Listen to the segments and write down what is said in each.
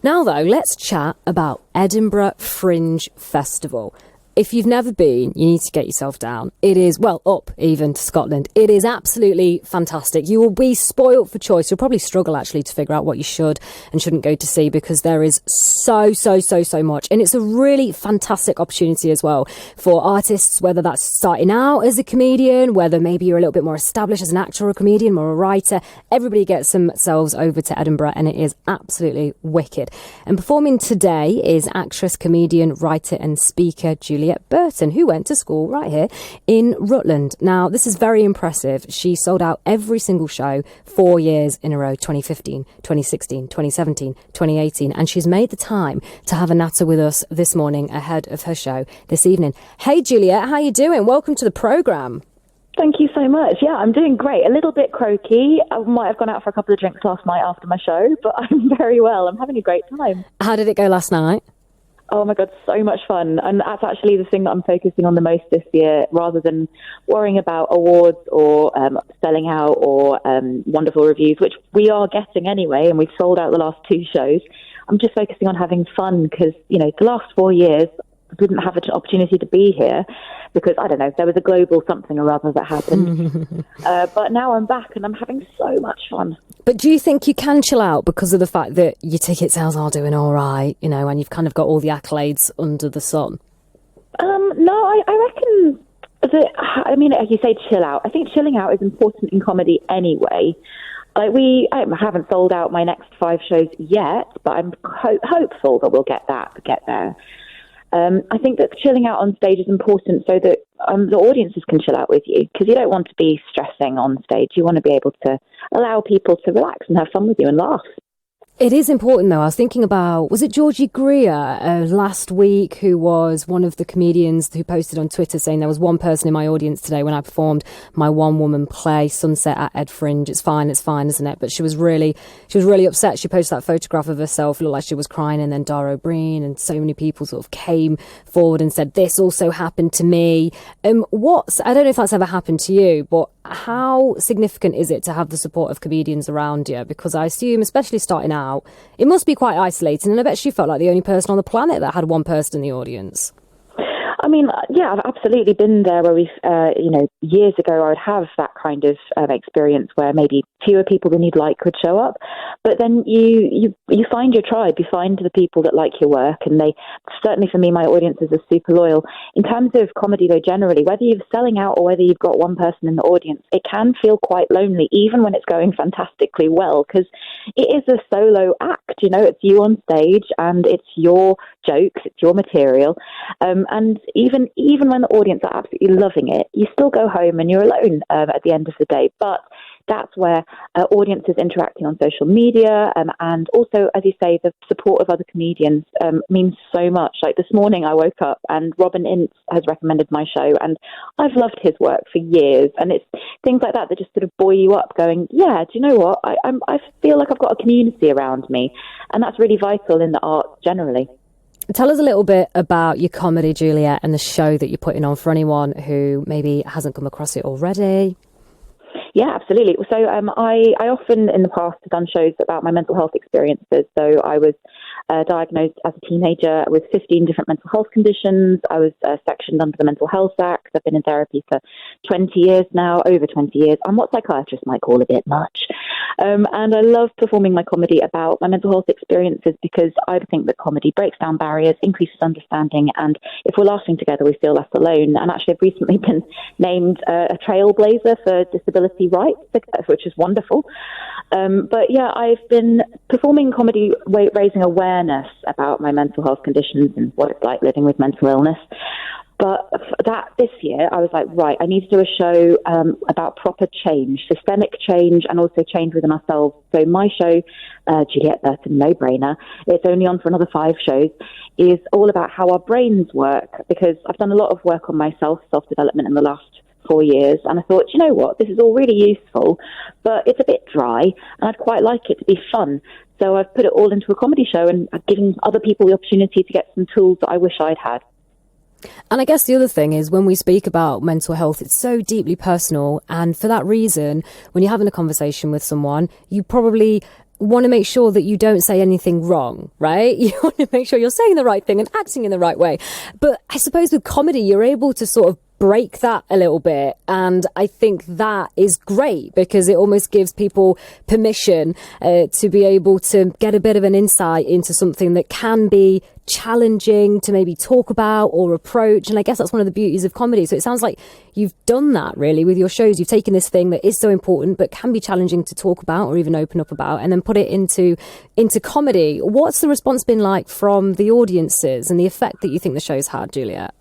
Now, though, let's chat about Edinburgh Fringe Festival. If you've never been, you need to get yourself down. It is, well, up even to Scotland. It is absolutely fantastic. You will be spoilt for choice. You'll probably struggle, actually, to figure out what you should and shouldn't go to see because there is so much. And it's a really fantastic opportunity as well for artists, whether that's starting out as a comedian, whether maybe you're a little bit more established as an actor or a comedian or a writer. Everybody gets themselves over to Edinburgh and it is absolutely wicked. And performing today is actress, comedian, writer and speaker Juliette Burton, who went to school right here in Rutland. Now, this is very impressive. She sold out every single show 4 years in a row, 2015, 2016, 2017, 2018, and she's made the time to have a natter with us this morning ahead of her show this evening. Hey, Juliette, how you doing? Welcome to the programme. Thank you so much. Yeah, I'm doing great. A little bit croaky. I might have gone out for a couple of drinks last night after my show, but I'm very well. I'm having a great time. How did it go last night? Oh my God, so much fun. And that's actually the thing that I'm focusing on the most this year, rather than worrying about awards or selling out or wonderful reviews, which we are getting anyway, and we've sold out the last 2 shows. I'm just focusing on having fun because, you know, the last 4 years, I didn't have an opportunity to be here because, I don't know, there was a global something or other that happened. But now I'm back and I'm having so much fun. But do you think you can chill out because of the fact that your ticket sales are doing all right, you know, and you've kind of got all the accolades under the sun? No, I reckon that, I mean, as you say, chill out. I think chilling out is important in comedy anyway. Like I haven't sold out my next 5 shows yet, but I'm hopeful that we'll get there. I think that chilling out on stage is important so that the audiences can chill out with you, because you don't want to be stressing on stage. You want to be able to allow people to relax and have fun with you and laugh. It is important, though. I was thinking about, was it Georgie Greer last week, who was one of the comedians who posted on Twitter saying there was one person in my audience today when I performed my one-woman play, Sunset at Ed Fringe. It's fine, isn't it? But she was really upset. She posted that photograph of herself, looked like she was crying, and then Dara O'Brien and so many people sort of came forward and said, this also happened to me. I don't know if that's ever happened to you, but how significant is it to have the support of comedians around you? Because I assume, especially starting out, it must be quite isolating, and I bet she felt like the only person on the planet that had one person in the audience. I mean, yeah, I've absolutely been there where we've, years ago I would have that kind of experience where maybe fewer people than you'd like could show up. But then you find your tribe, you find the people that like your work, and they, certainly for me, my audiences are super loyal. In terms of comedy, though, generally, whether you're selling out or whether you've got one person in the audience, it can feel quite lonely, even when it's going fantastically well, because it is a solo act, you know, it's you on stage and it's your jokes, it's your material. And even when the audience are absolutely loving it, you still go home and you're alone at the end of the day. But that's where audiences interacting on social media and also, as you say, the support of other comedians means so much. Like this morning I woke up and Robin Ince has recommended my show, and I've loved his work for years. And it's things like that just sort of buoy you up, going, yeah, do you know what? I feel like I've got a community around me. And that's really vital in the arts generally. Tell us a little bit about your comedy, Juliette, and the show that you're putting on for anyone who maybe hasn't come across it already. Yeah, absolutely. So I often in the past have done shows about my mental health experiences. So I was diagnosed as a teenager with 15 different mental health conditions. I was sectioned under the Mental Health Act. I've been in therapy for 20 years now, over 20 years. I'm what psychiatrists might call a bit much. And I love performing my comedy about my mental health experiences because I think that comedy breaks down barriers, increases understanding, and if we're laughing together, we feel less alone. And actually, I've recently been named a trailblazer for disability rights, which is wonderful. But yeah, I've been performing comedy, raising awareness about my mental health conditions and what it's like living with mental illness. But that this year, I was like, right, I need to do a show about proper change, systemic change, and also change within ourselves. So my show, Juliette Burton, No Brainer, it's only on for another 5 shows, is all about how our brains work, because I've done a lot of work on myself, self-development in the last 4 years, and I thought, you know what, this is all really useful, but it's a bit dry, and I'd quite like it to be fun. So I've put it all into a comedy show and giving other people the opportunity to get some tools that I wish I'd had. And I guess the other thing is when we speak about mental health, it's so deeply personal. And for that reason, when you're having a conversation with someone, you probably want to make sure that you don't say anything wrong, right? You want to make sure you're saying the right thing and acting in the right way. But I suppose with comedy, you're able to sort of break that a little bit. And I think that is great because it almost gives people permission to be able to get a bit of an insight into something that can be challenging to maybe talk about or approach. And I guess that's one of the beauties of comedy. So it sounds like you've done that really with your shows. You've taken this thing that is so important but can be challenging to talk about or even open up about, and then put it into comedy. What's the response been like from the audiences and the effect that you think the show's had, Juliette?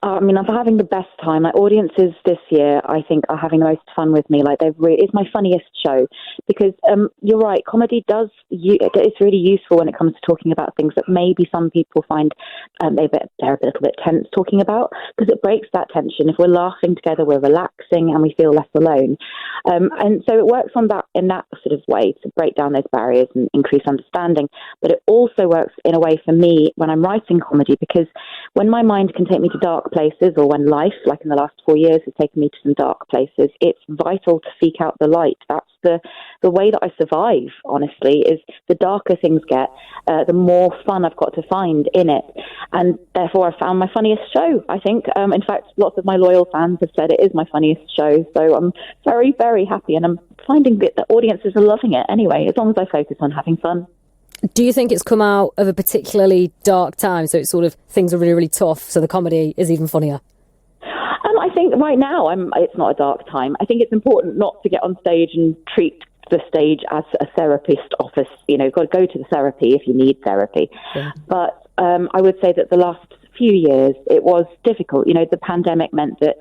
I mean, I'm having the best time. My audiences this year, I think, are having the most fun with me. Like, it's my funniest show because you're right. Comedy it's really useful when it comes to talking about things that maybe some people find they're a little bit tense talking about, because it breaks that tension. If we're laughing together, we're relaxing and we feel less alone. And so it works in that sort of way to break down those barriers and increase understanding. But it also works in a way for me when I'm writing comedy, because when my mind can take me to dark places, or when life, like in the last 4 years, has taken me to some dark places, it's vital to seek out the light. That's the way that I survive, honestly, is the darker things get, the more fun I've got to find in it. And therefore, I found my funniest show, I think. In fact, lots of my loyal fans have said it is my funniest show. So I'm very, very happy. And I'm finding that the audiences are loving it anyway, as long as I focus on having fun. Do you think it's come out of a particularly dark time? So it's sort of things are really, really tough. So the comedy is even funnier. I think right now it's not a dark time. I think it's important not to get on stage and treat the stage as a therapist office. You know, you've got to go to the therapy if you need therapy. Yeah. But I would say that the last few years it was difficult. You know, the pandemic meant that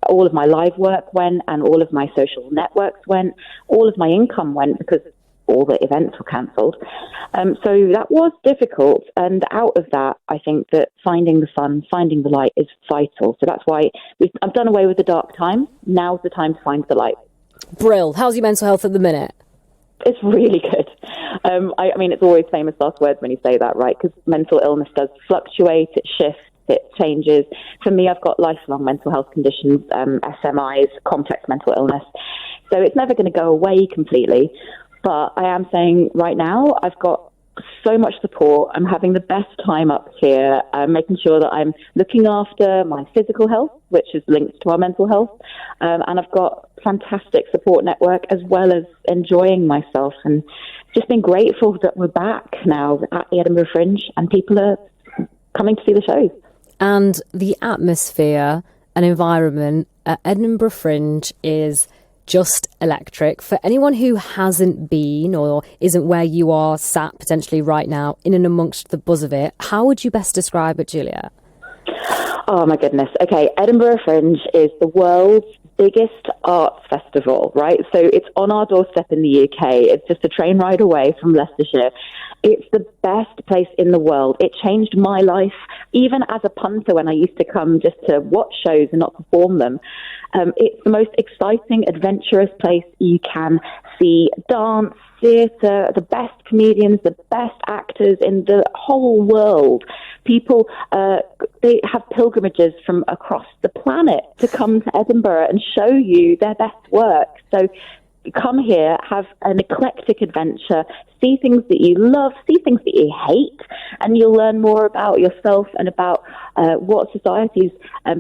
all of my live work went, and all of my social networks went, all of my income went because all the events were cancelled. So that was difficult. And out of that, I think that finding the fun, finding the light is vital. So that's why I've done away with the dark time. Now's the time to find the light. Brill. How's your mental health at the minute? It's really good. I mean, it's always famous last words when you say that, right? Because mental illness does fluctuate, it shifts, it changes. For me, I've got lifelong mental health conditions, SMIs, complex mental illness. So it's never going to go away completely. But I am saying right now, I've got so much support. I'm having the best time up here. I'm making sure that I'm looking after my physical health, which is linked to our mental health. And I've got a fantastic support network, as well as enjoying myself and just being grateful that we're back now at the Edinburgh Fringe and people are coming to see the shows. And the atmosphere and environment at Edinburgh Fringe is just electric. For anyone who hasn't been or isn't where you are sat potentially right now, in and amongst the buzz of it, how would you best describe it, Juliette? Oh my goodness. Okay, Edinburgh Fringe is the world's biggest arts festival, right? So it's on our doorstep in the UK. It's just a train ride away from Leicestershire. It's the best place in the world. It changed my life, even as a punter when I used to come just to watch shows and not perform them. It's the most exciting, adventurous place you can see. Dance, theatre, the best comedians, the best actors in the whole world. People, they have pilgrimages from across the planet to come to Edinburgh and show you their best work. So come here, have an eclectic adventure, see things that you love, see things that you hate, and you'll learn more about yourself and about what society's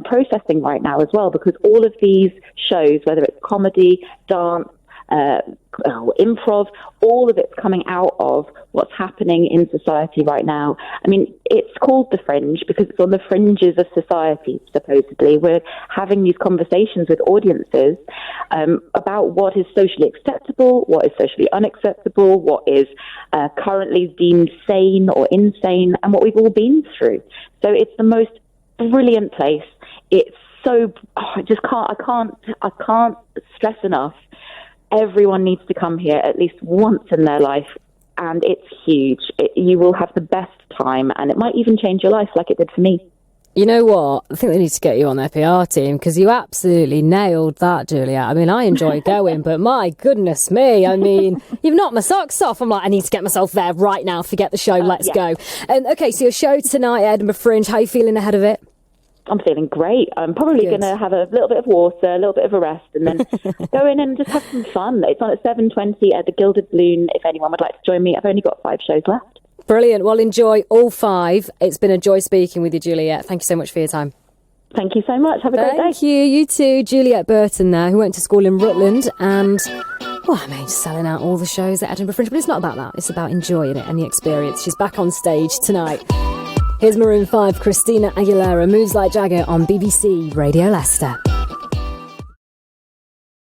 processing right now as well, because all of these shows, whether it's comedy, dance, improv, all of it's coming out of what's happening in society right now. I mean, it's called the Fringe because it's on the fringes of society, supposedly. We're having these conversations with audiences about what is socially acceptable, what is socially unacceptable, what is currently deemed sane or insane, and what we've all been through. So it's the most brilliant place. It's so, I can't stress enough. Everyone needs to come here at least once in their life, and it's huge. You will have the best time, and it might even change your life like it did for me. You know what? I think they need to get you on their PR team, because you absolutely nailed that, Juliette. I mean, I enjoy going, but my goodness me, I mean, you've knocked my socks off. I'm like, I need to get myself there right now. Forget the show. Let's go. Okay, so your show tonight at Edinburgh Fringe, how are you feeling ahead of it? I'm feeling great. I'm probably going to have a little bit of water, a little bit of a rest, and then go in and just have some fun. It's on at 7:20 at the Gilded Balloon. If anyone would like to join me, I've only got 5 shows left. Brilliant. Well, enjoy all 5. It's been a joy speaking with you, Juliette. Thank you so much for your time. Thank you so much. Have a great day. Thank you. You too. Juliette Burton there, who went to school in Rutland and, just selling out all the shows at Edinburgh Fringe. But it's not about that. It's about enjoying it and the experience. She's back on stage tonight. Here's Maroon 5, Christina Aguilera, Moves Like Jagger on BBC Radio Leicester.